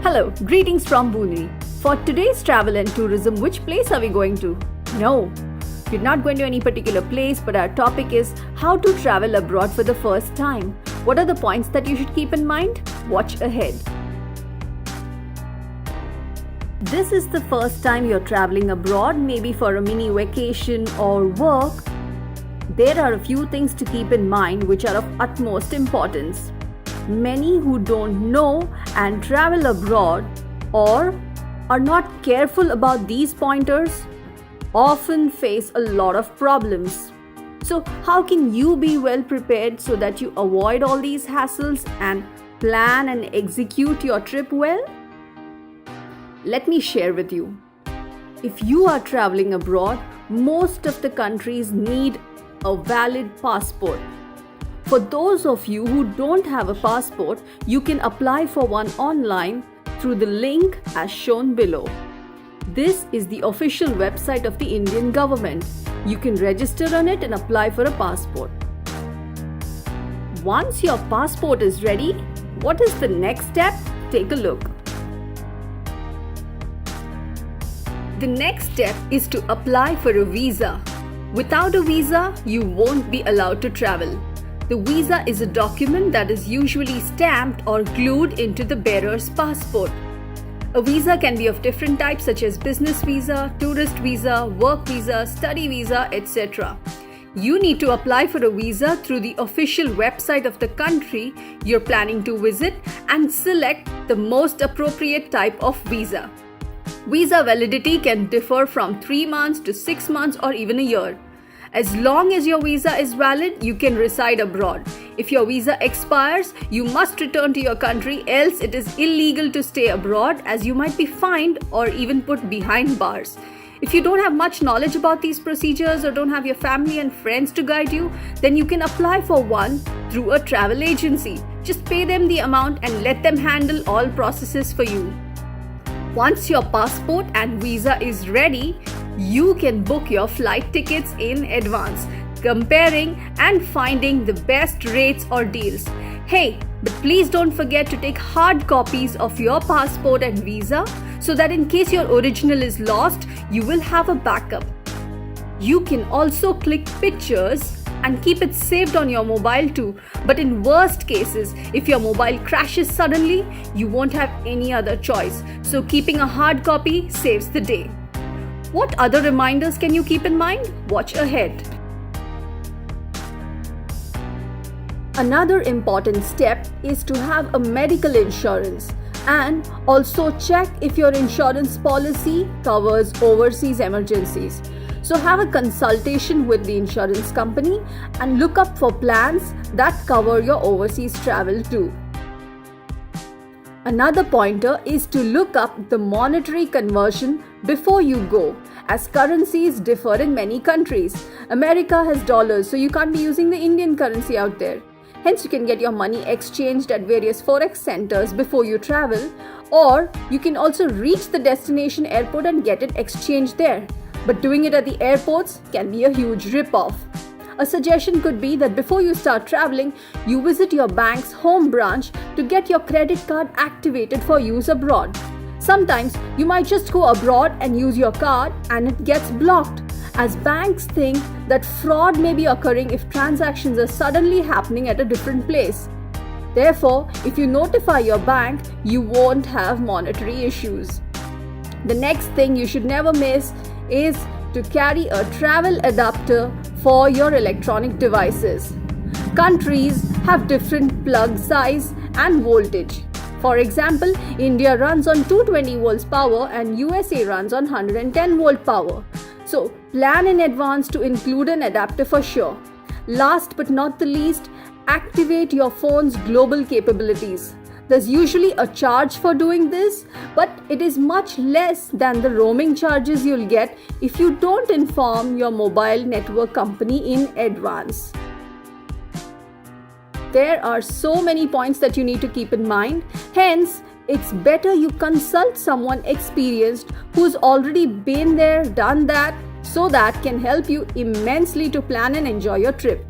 Hello, greetings from Boonri. For today's travel and tourism, which place are we going to? No, we're not going to any particular place, but our topic is how to travel abroad for the first time. What are the points that you should keep in mind? Watch ahead. This is the first time you're traveling abroad, maybe for a mini vacation or work. There are a few things to keep in mind which are of utmost importance. Many who don't know and travel abroad or are not careful about these pointers often face a lot of problems. So how can you be well prepared so that you avoid all these hassles and plan and execute your trip well? Let me share with you. If you are traveling abroad, most of the countries need a valid passport. For those of you who don't have a passport, you can apply for one online through the link as shown below. This is the official website of the Indian government. You can register on it and apply for a passport. Once your passport is ready, what is the next step? Take a look. The next step is to apply for a visa. Without a visa, you won't be allowed to travel. The visa is a document that is usually stamped or glued into the bearer's passport. A visa can be of different types such as business visa, tourist visa, work visa, study visa, etc. You need to apply for a visa through the official website of the country you're planning to visit and select the most appropriate type of visa. Visa validity can differ from 3 months to 6 months or even a year. As long as your visa is valid, you can reside abroad. If your visa expires, you must return to your country, else it is illegal to stay abroad as you might be fined or even put behind bars. If you don't have much knowledge about these procedures or don't have your family and friends to guide you, then you can apply for one through a travel agency. Just pay them the amount and let them handle all processes for you. Once your passport and visa is ready, you can book your flight tickets in advance, comparing and finding the best rates or deals. Hey, but please don't forget to take hard copies of your passport and visa so that in case your original is lost, you will have a backup. You can also click pictures and keep it saved on your mobile too. But in worst cases, if your mobile crashes suddenly, you won't have any other choice. So keeping a hard copy saves the day. What other reminders can you keep in mind? Watch ahead. Another important step is to have a medical insurance and also check if your insurance policy covers overseas emergencies. So have a consultation with the insurance company and look up for plans that cover your overseas travel too. Another pointer is to look up the monetary conversion before you go, as currencies differ in many countries. America has dollars, so you can't be using the Indian currency out there. Hence, you can get your money exchanged at various forex centers before you travel, or you can also reach the destination airport and get it exchanged there. But doing it at the airports can be a huge rip-off. A suggestion could be that before you start traveling, you visit your bank's home branch to get your credit card activated for use abroad. Sometimes you might just go abroad and use your card and it gets blocked, as banks think that fraud may be occurring if transactions are suddenly happening at a different place. Therefore, if you notify your bank, you won't have monetary issues. The next thing you should never miss is to carry a travel adapter for your electronic devices. Countries have different plug size and voltage. For example, India runs on 220 volts power and USA runs on 110 volt power. So plan in advance to include an adapter for sure. Last but not the least, activate your phone's global capabilities. There's usually a charge for doing this, but it is much less than the roaming charges you'll get if you don't inform your mobile network company in advance. There are so many points that you need to keep in mind. Hence, it's better you consult someone experienced who's already been there, done that, so that can help you immensely to plan and enjoy your trip.